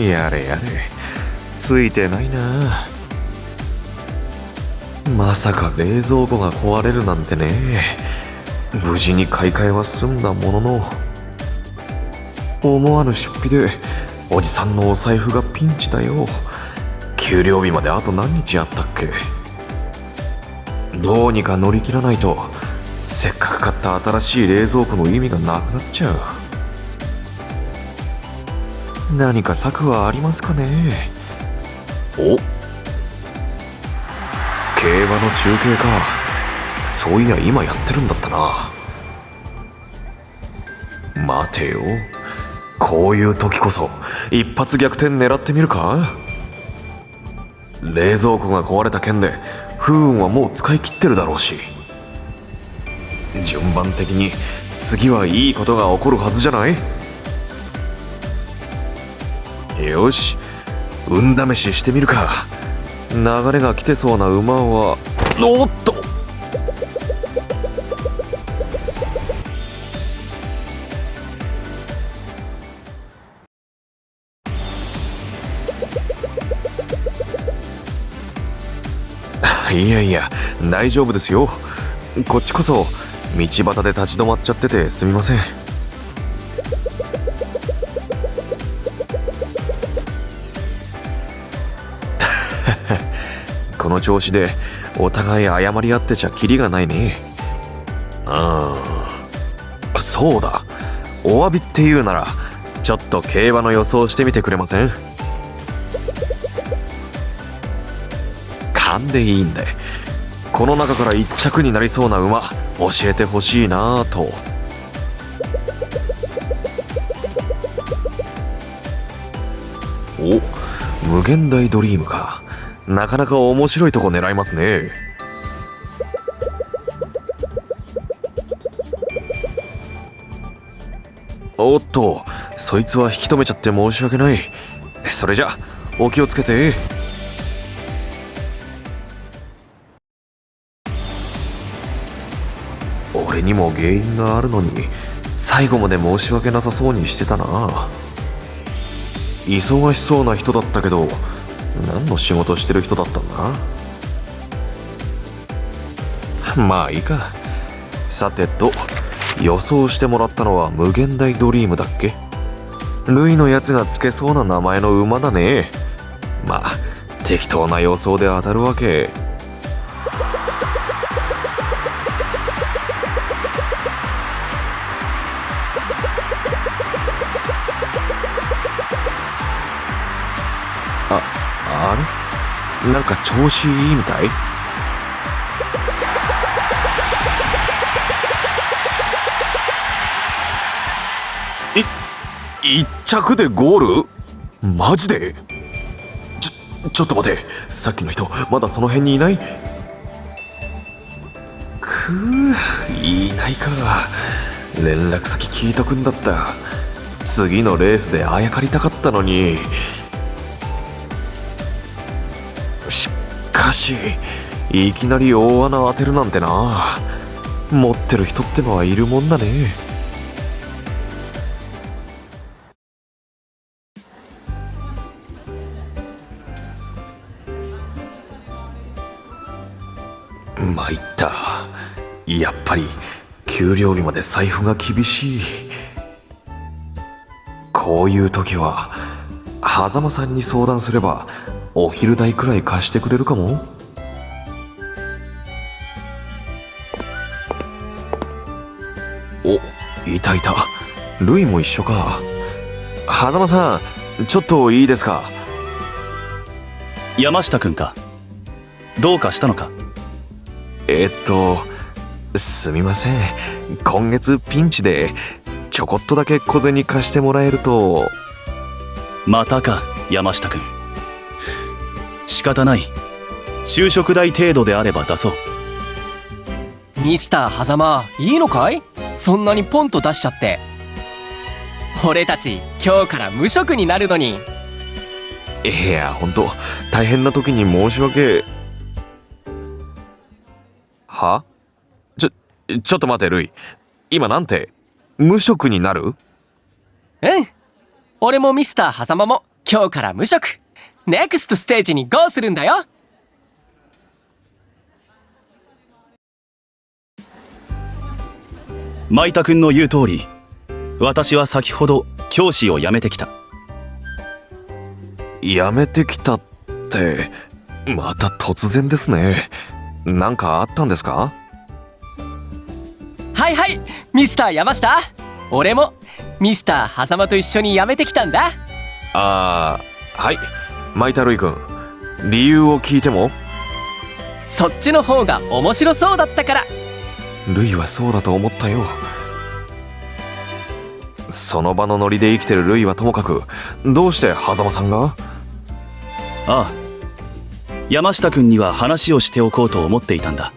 やれやれ、ついてないな。まさか冷蔵庫が壊れるなんてね。無事に買い替えは済んだものの、思わぬ出費でおじさんのお財布がピンチだよ。給料日まであと何日あったっけ。どうにか乗り切らないと、せっかく買った新しい冷蔵庫の意味がなくなっちゃう。何か策はありますかね。お、競馬の中継か。そういや今やってるんだったな。待てよ、こういう時こそ一発逆転狙ってみるか。冷蔵庫が壊れた件で不運はもう使い切ってるだろうし、順番的に次はいいことが起こるはずじゃない。よし、運試ししてみるか。流れが来てそうな馬は、おっと、いやいや大丈夫ですよ。こっちこそ道端で立ち止まっちゃっててすみません。この調子でお互い謝り合ってちゃキリがないね。そうだ、お詫びっていうならちょっと競馬の予想してみてくれません？勘でいいんで、この中から一着になりそうな馬教えてほしいなぁと。お、無限大ドリームか。なかなか面白いとこ狙いますね。おっと、そいつは引き止めちゃって申し訳ない。それじゃお気をつけて。俺にも原因があるのに最後まで申し訳なさそうにしてたな。忙しそうな人だったけど何の仕事してる人だったんだ。まあいいか。さてと、予想してもらったのは無限大ドリームだっけ。ルイのやつがつけそうな名前の馬だね。まあ適当な予想で当たるわけ。あれ、なんか調子いいみたい。一着でゴール？マジで？ちょっと待て、さっきの人まだその辺にいない？いないか。連絡先聞いとくんだった。次のレースであやかりたかったのに。しかしいきなり大穴当てるなんてな。持ってる人ってのはいるもんだね。参った。やっぱり給料日まで財布が厳しい。こういう時は狭間さんに相談すればお昼代くらい貸してくれるかも。お、いたいた。ルイも一緒か。狭間さん、ちょっといいですか。山下くんか。どうかしたのか。すみません。今月ピンチでちょこっとだけ小銭貸してもらえると。またか、山下くん。仕方ない。就職代程度であれば出そう。ミスター狭間、いいのかい？そんなにポンと出しちゃって。俺たち今日から無職になるのに。いや、ほんと大変な時に申し訳。は？ちょっと待てルイ、今なんて？無職になる？うん、俺もミスター狭間も今日から無職。ネクストステージにゴーするんだよ。マイタ君の言う通り、私は先ほど教師を辞めてきた。やめてきたって、また突然ですね。なんかあったんですか？はいはい、ミスター山下。俺もミスター狭間と一緒に辞めてきたんだ。はい。マイタルイ君、理由を聞いても？そっちの方が面白そうだったから。ルイはそうだと思ったよ。その場のノリで生きてるルイはともかく、どうして狭間さんが？ああ、山下君には話をしておこうと思っていたんだ。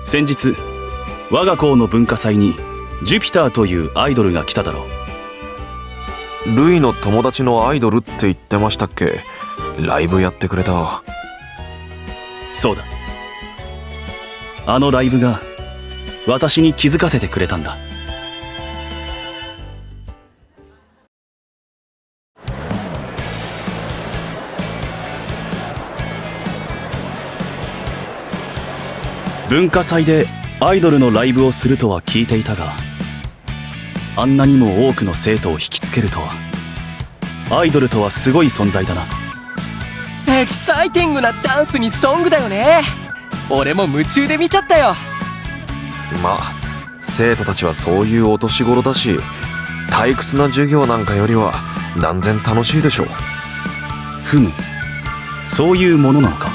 先日我が校の文化祭にジュピターというアイドルが来ただろう。ルイの友達のアイドルって言ってましたっけ？ライブやってくれた。そうだ。あのライブが私に気づかせてくれたんだ。文化祭でアイドルのライブをするとは聞いていたが、あんなにも多くの生徒を引きつけるとは。アイドルとはすごい存在だな。エキサイティングなダンスにソングだよね。俺も夢中で見ちゃったよ。まあ生徒たちはそういうお年頃だし、退屈な授業なんかよりは断然楽しいでしょう。ふむ、そういうものなのか。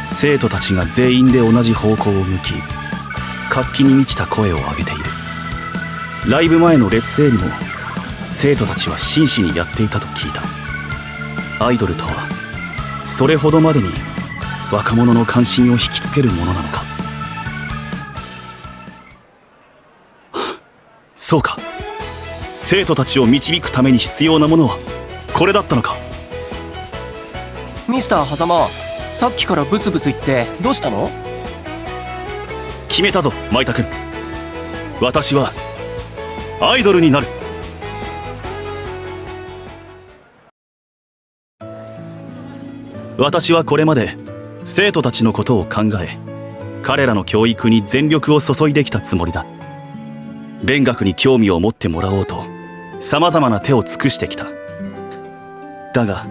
生徒たちが全員で同じ方向を向き、活気に満ちた声を上げている。ライブ前の列声にも生徒たちは真摯にやっていたと聞いた。アイドルとはそれほどまでに若者の関心を引きつけるものなのか。そうか、生徒たちを導くために必要なものはこれだったのか。ミスター狭間、さっきからブツブツ言ってどうしたの？決めたぞマイタ君。私はアイドルになる。私はこれまで生徒たちのことを考え、彼らの教育に全力を注いできたつもりだ。勉学に興味を持ってもらおうとさまざまな手を尽くしてきた。だが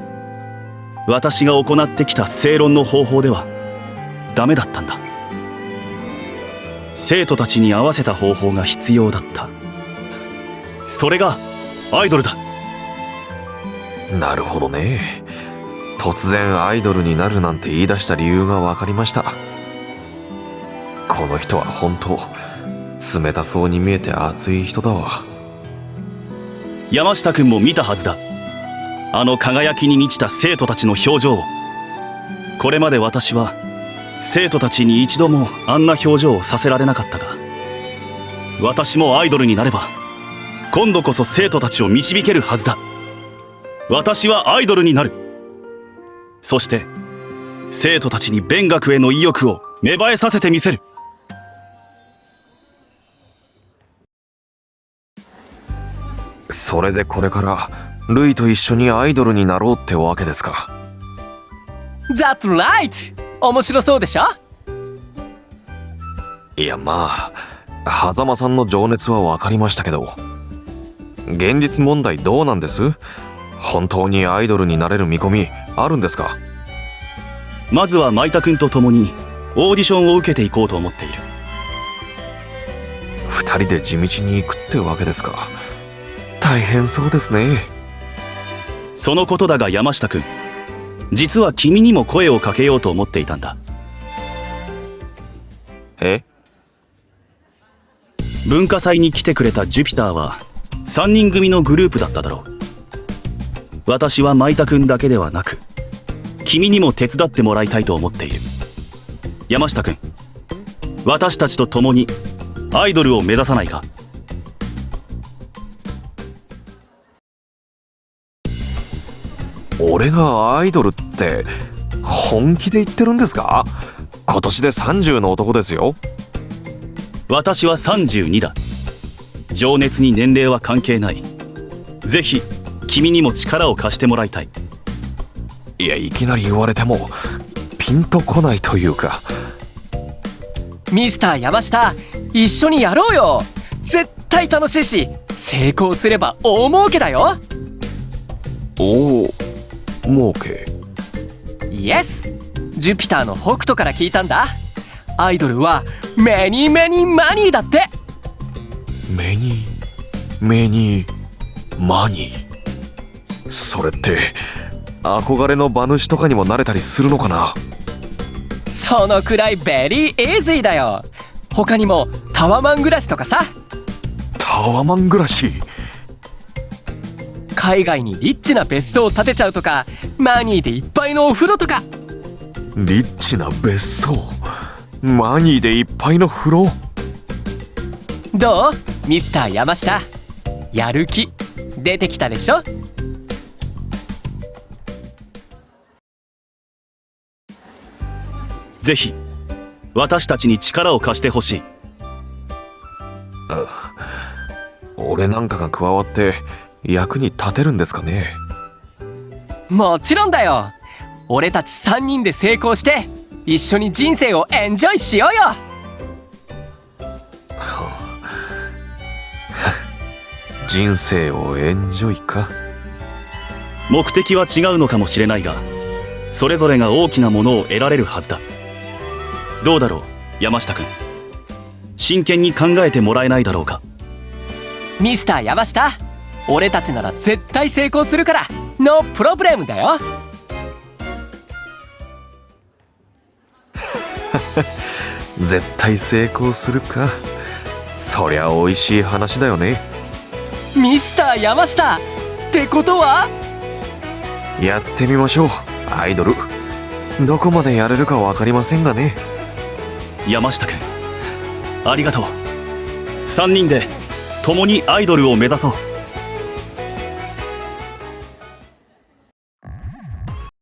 私が行ってきた正論の方法ではダメだったんだ。生徒たちに合わせた方法が必要だった。それがアイドルだ。なるほどね。突然アイドルになるなんて言い出した理由が分かりました。この人は本当冷たそうに見えて熱い人だわ。山下君も見たはずだ。あの輝きに満ちた生徒たちの表情を。これまで私は生徒たちに一度もあんな表情をさせられなかったが、私もアイドルになれば今度こそ生徒たちを導けるはずだ。私はアイドルになる。そして生徒たちに勉学への意欲を芽生えさせてみせる。それでこれからルイと一緒にアイドルになろうってわけですか。 That's right! 面白そうでしょ？いやまあ狭間さんの情熱は分かりましたけど、現実問題どうなんです？本当にアイドルになれる見込みあるんですか？まずはマイタ君と共にオーディションを受けていこうと思っている。二人で地道に行くってわけですか。大変そうですね。そのことだが山下君、実は君にも声をかけようと思っていたんだ。え？文化祭に来てくれたジュピターは3人組のグループだっただろう。私はマイタ君だけではなく君にも手伝ってもらいたいと思っている。山下君、私たちと共にアイドルを目指さないか？俺がアイドルって本気で言ってるんですか？今年で30の男ですよ。私は32だ。情熱に年齢は関係ない。ぜひ君にも力を貸してもらいたい。いや、いきなり言われてもピンとこないというか。ミスター山下、一緒にやろうよ。絶対楽しいし、成功すれば大儲けだよ。お儲け。イエス。ジュピターの北斗から聞いたんだ。アイドルはメニーメニーマニーだって。メニーマニー。それって憧れの馬主とかにもなれたりするのかな。そのくらいベリーエーズイだよ。他にもタワマン暮らしとかさ。タワマン暮らし。海外にリッチな別荘を建てちゃうとか、マニーでいっぱいのお風呂とか。リッチな別荘、マニーでいっぱいの風呂。どうミスター山下、やる気出てきたでしょ。ぜひ私たちに力を貸してほしい。俺なんかが加わって役に立てるんですかね。もちろんだよ。俺たち3人で成功して一緒に人生をエンジョイしようよ。人生をエンジョイか。目的は違うのかもしれないが、それぞれが大きなものを得られるはずだ。どうだろう山下君、真剣に考えてもらえないだろうか。ミスター山下、俺たちなら絶対成功するからノープロブレムだよ。絶対成功するか。そりゃ美味しい話だよね。ミスター山下ってことは、やってみましょう。アイドルどこまでやれるか分かりませんがね。山下君ありがとう。3人で共にアイドルを目指そう。